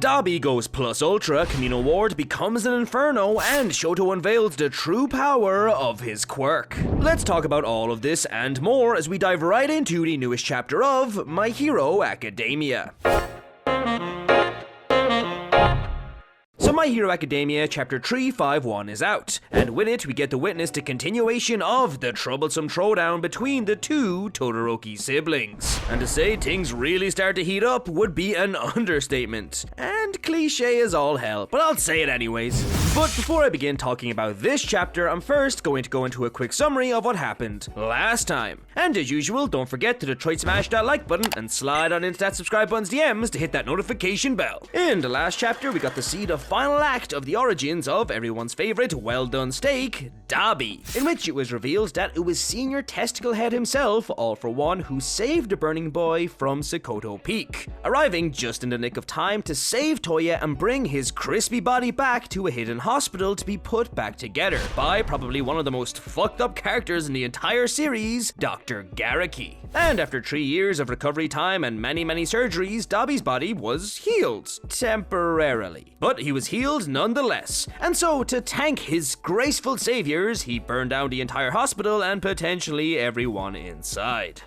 Dabi goes plus ultra, Kamino Ward becomes an inferno, and Shoto unveils the true power of his quirk. Let's talk about all of this and more as we dive right into the newest chapter of My Hero Academia. So My Hero Academia Chapter 351 is out, and with it we get to witness the continuation of the troublesome throwdown between the two Todoroki siblings. And to say things really start to heat up would be an understatement. And cliche as all hell, but I'll say it anyways. But before I begin talking about this chapter, I'm first going to go into a quick summary of what happened last time. And as usual, don't forget to Detroit smash that like button and slide on into that subscribe button's DMs to hit that notification bell. In the last chapter, we got to see the final act of the origins of everyone's favorite well-done steak, Dabi, in which it was revealed that it was Senior Testicle Head himself, All For One, who saved the Burning Boy from Sekoto Peak, arriving just in the nick of time to save Toya and bring his crispy body back to a hidden hospital to be put back together by probably one of the most fucked up characters in the entire series, Dr. Garaki. And after 3 years of recovery time and many surgeries, Dabi's body was healed, temporarily. But he was healed nonetheless, and so to thank his graceful saviors, he burned down the entire hospital and potentially everyone inside.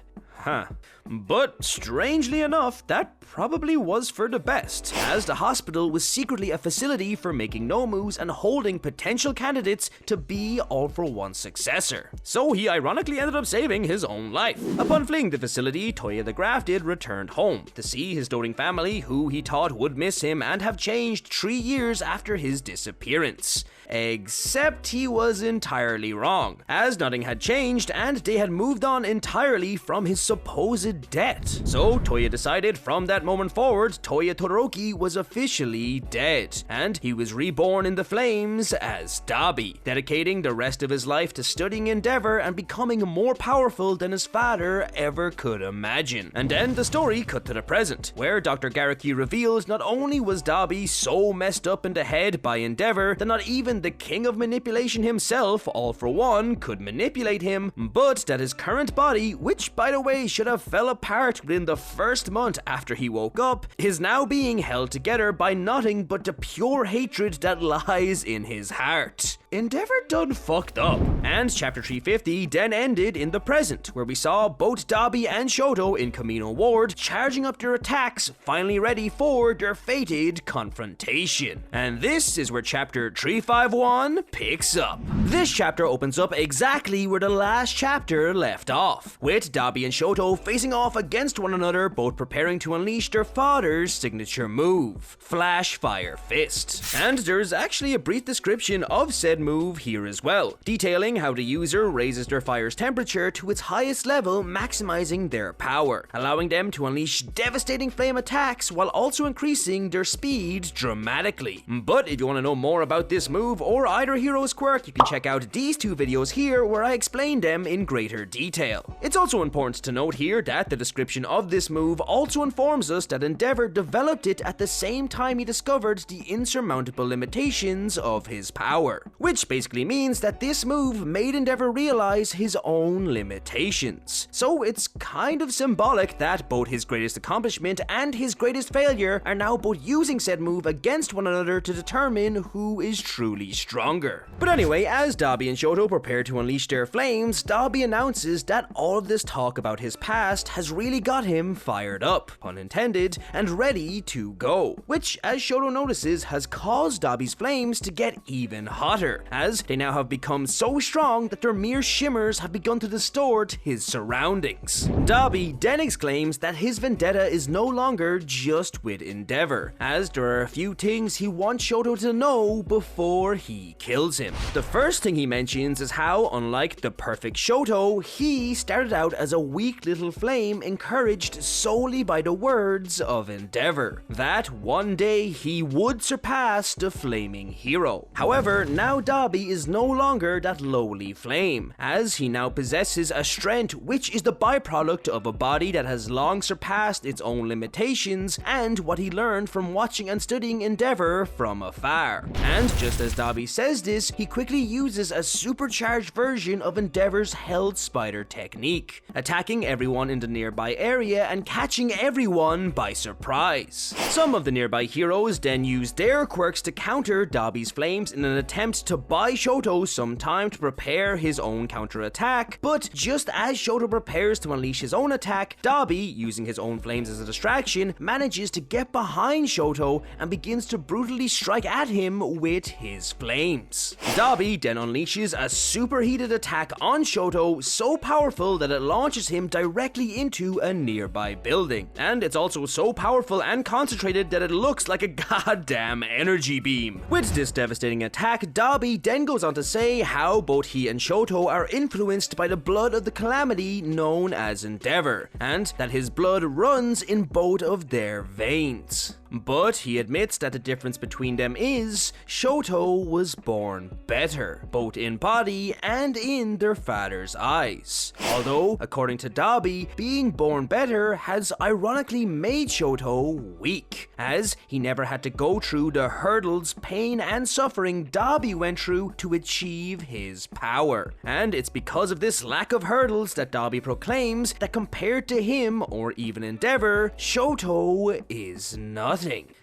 But strangely enough, that probably was for the best, as the hospital was secretly a facility for making nomus and holding potential candidates to be All For One's successor. So he ironically ended up saving his own life. Upon fleeing the facility, Toya the Grafted returned home to see his doting family, who he thought would miss him and have changed 3 years after his disappearance. Except he was entirely wrong, as nothing had changed and they had moved on entirely from his supposed death. So Toya decided from that moment forward, Toya Todoroki was officially dead, and he was reborn in the flames as Dabi, dedicating the rest of his life to studying Endeavor and becoming more powerful than his father ever could imagine. And then the story cut to the present, where Dr. Garaki reveals not only was Dabi so messed up in the head by Endeavor that not even the king of manipulation himself, All For One, could manipulate him, but that his current body, which by the way should have fell apart within the first month after he woke up, is now being held together by nothing but the pure hatred that lies in his heart. Endeavor done fucked up. And chapter 350 then ended in the present, where we saw both Dabi and Shoto in Kamino Ward charging up their attacks, finally ready for their fated confrontation. And this is where chapter 351 picks up. This chapter opens up exactly where the last chapter left off, with Dabi and Shoto facing off against one another, both preparing to unleash their father's signature move, Flash Fire Fist. And there's actually a brief description of said move here as well, detailing how the user raises their fire's temperature to its highest level, maximizing their power, allowing them to unleash devastating flame attacks while also increasing their speed dramatically. But if you want to know more about this move or either hero's quirk, you can check out these 2 videos here where I explain them in greater detail. It's also important to note here that the description of this move also informs us that Endeavor developed it at the same time he discovered the insurmountable limitations of his power, which basically means that this move made Endeavor realize his own limitations. So it's kind of symbolic that both his greatest accomplishment and his greatest failure are now both using said move against one another to determine who is truly stronger. But anyway, as Dabi and Shoto prepare to unleash their flames, Dabi announces that all of this talk about his past has really got him fired up, pun intended, and ready to go, which, as Shoto notices, has caused Dabi's flames to get even hotter, as they now have become so strong that their mere shimmers have begun to distort his surroundings. Dabi then exclaims that his vendetta is no longer just with Endeavor, as there are a few things he wants Shoto to know before he kills him. The first thing he mentions is how, unlike the perfect Shoto, he started out as a weak little flame encouraged solely by the words of Endeavor, that one day he would surpass the flaming hero. However, now Dabi is no longer that lowly flame, as he now possesses a strength which is the byproduct of a body that has long surpassed its own limitations and what he learned from watching and studying Endeavor from afar. And just as Dabi says this, he quickly uses a supercharged version of Endeavor's held spider technique, attacking everyone in the the nearby area and catching everyone by surprise. Some of the nearby heroes then use their quirks to counter Dabis' flames in an attempt to buy Shoto some time to prepare his own counterattack, but just as Shoto prepares to unleash his own attack, Dabi, using his own flames as a distraction, manages to get behind Shoto and begins to brutally strike at him with his flames. Dabi then unleashes a superheated attack on Shoto so powerful that it launches him directly into a nearby building. And it's also so powerful and concentrated that it looks like a goddamn energy beam. With this devastating attack, Dabi then goes on to say how both he and Shoto are influenced by the blood of the calamity known as Endeavor, and that his blood runs in both of their veins. But he admits that the difference between them is Shoto was born better, both in body and in their father's eyes. Although, according to Dabi, being born better has ironically made Shoto weak, as he never had to go through the hurdles, pain, and suffering Dabi went through to achieve his power. And it's because of this lack of hurdles that Dabi proclaims that compared to him, or even Endeavor, Shoto is nothing.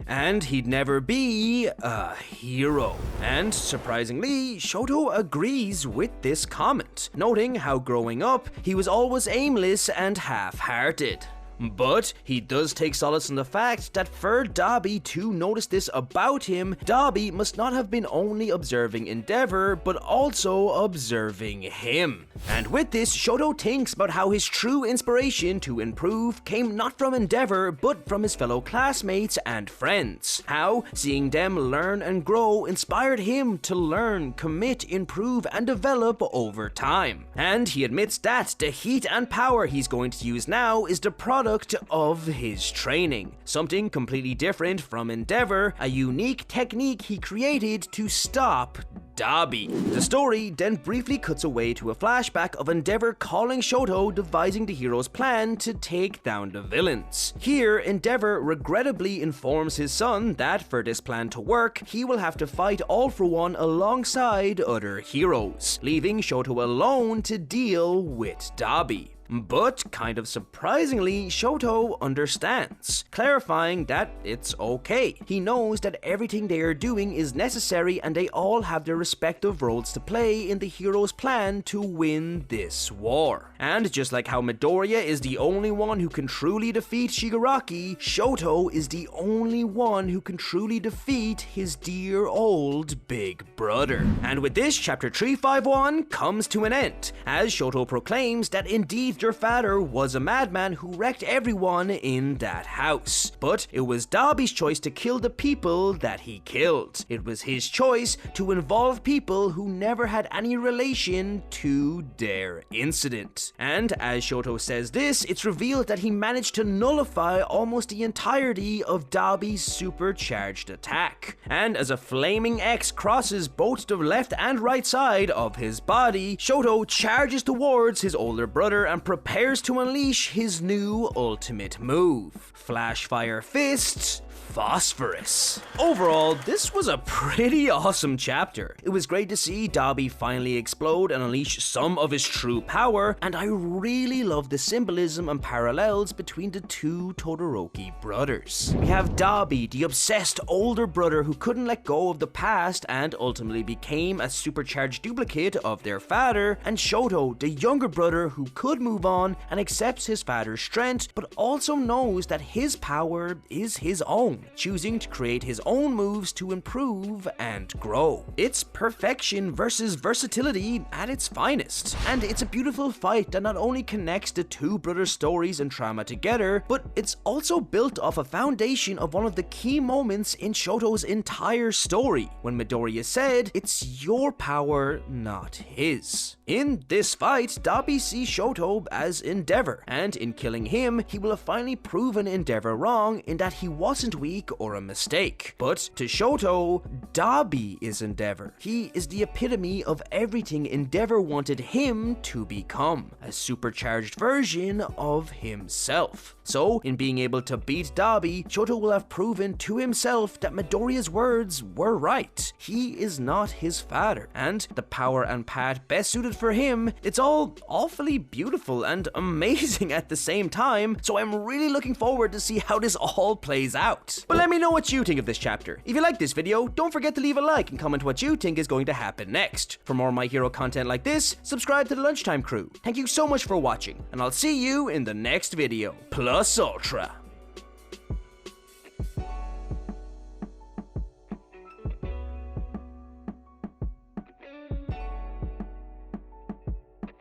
And he'd never be a hero. And surprisingly, Shoto agrees with this comment, noting how growing up, he was always aimless and half-hearted. But he does take solace in the fact that for Dabi to notice this about him, Dabi must not have been only observing Endeavor, but also observing him. And with this, Shoto thinks about how his true inspiration to improve came not from Endeavor, but from his fellow classmates and friends. How seeing them learn and grow inspired him to learn, commit, improve, and develop over time. And he admits that the heat and power he's going to use now is the product of his training, something completely different from Endeavor, a unique technique he created to stop Dabi. The story then briefly cuts away to a flashback of Endeavor calling Shoto, devising the hero's plan to take down the villains. Here, Endeavor regrettably informs his son that for this plan to work, he will have to fight All for One alongside other heroes, leaving Shoto alone to deal with Dabi. But, kind of surprisingly, Shoto understands, clarifying that it's okay. He knows that everything they are doing is necessary and they all have their respective roles to play in the hero's plan to win this war. And just like how Midoriya is the only one who can truly defeat Shigaraki, Shoto is the only one who can truly defeat his dear old big brother. And with this, chapter 351 comes to an end, as Shoto proclaims that indeed your father was a madman who wrecked everyone in that house. But it was Dabi's choice to kill the people that he killed. It was his choice to involve people who never had any relation to their incident. And as Shoto says this, it's revealed that he managed to nullify almost the entirety of Dabi's supercharged attack. And as a flaming X crosses both the left and right side of his body, Shoto charges towards his older brother and prepares to unleash his new ultimate move, Flash Fire Fist Phosphorus. Overall, this was a pretty awesome chapter. It was great to see Dabi finally explode and unleash some of his true power, and I really love the symbolism and parallels between the two Todoroki brothers. We have Dabi, the obsessed older brother who couldn't let go of the past and ultimately became a supercharged duplicate of their father, and Shoto, the younger brother who could move on and accepts his father's strength, but also knows that his power is his own, choosing to create his own moves to improve and grow. It's perfection versus versatility at its finest, and it's a beautiful fight that not only connects the two brothers' stories and trauma together, but it's also built off a foundation of one of the key moments in Shoto's entire story, when Midoriya said, "It's your power, not his." In this fight, Dabi sees Shoto as Endeavor, and in killing him, he will have finally proven Endeavor wrong in that he wasn't isn't weak or a mistake. But to Shoto, Dabi is Endeavor. He is the epitome of everything Endeavor wanted him to become, a supercharged version of himself. So, in being able to beat Dabi, Shoto will have proven to himself that Midoriya's words were right. He is not his father, and the power and path best suited for him, it's all awfully beautiful and amazing at the same time, so I'm really looking forward to see how this all plays out. But let me know what you think of this chapter. If you like this video, don't forget to leave a like and comment what you think is going to happen next. For more My Hero content like this, subscribe to the Lunchtime crew. Thank you so much for watching, and I'll see you in the next video. Plus Ultra.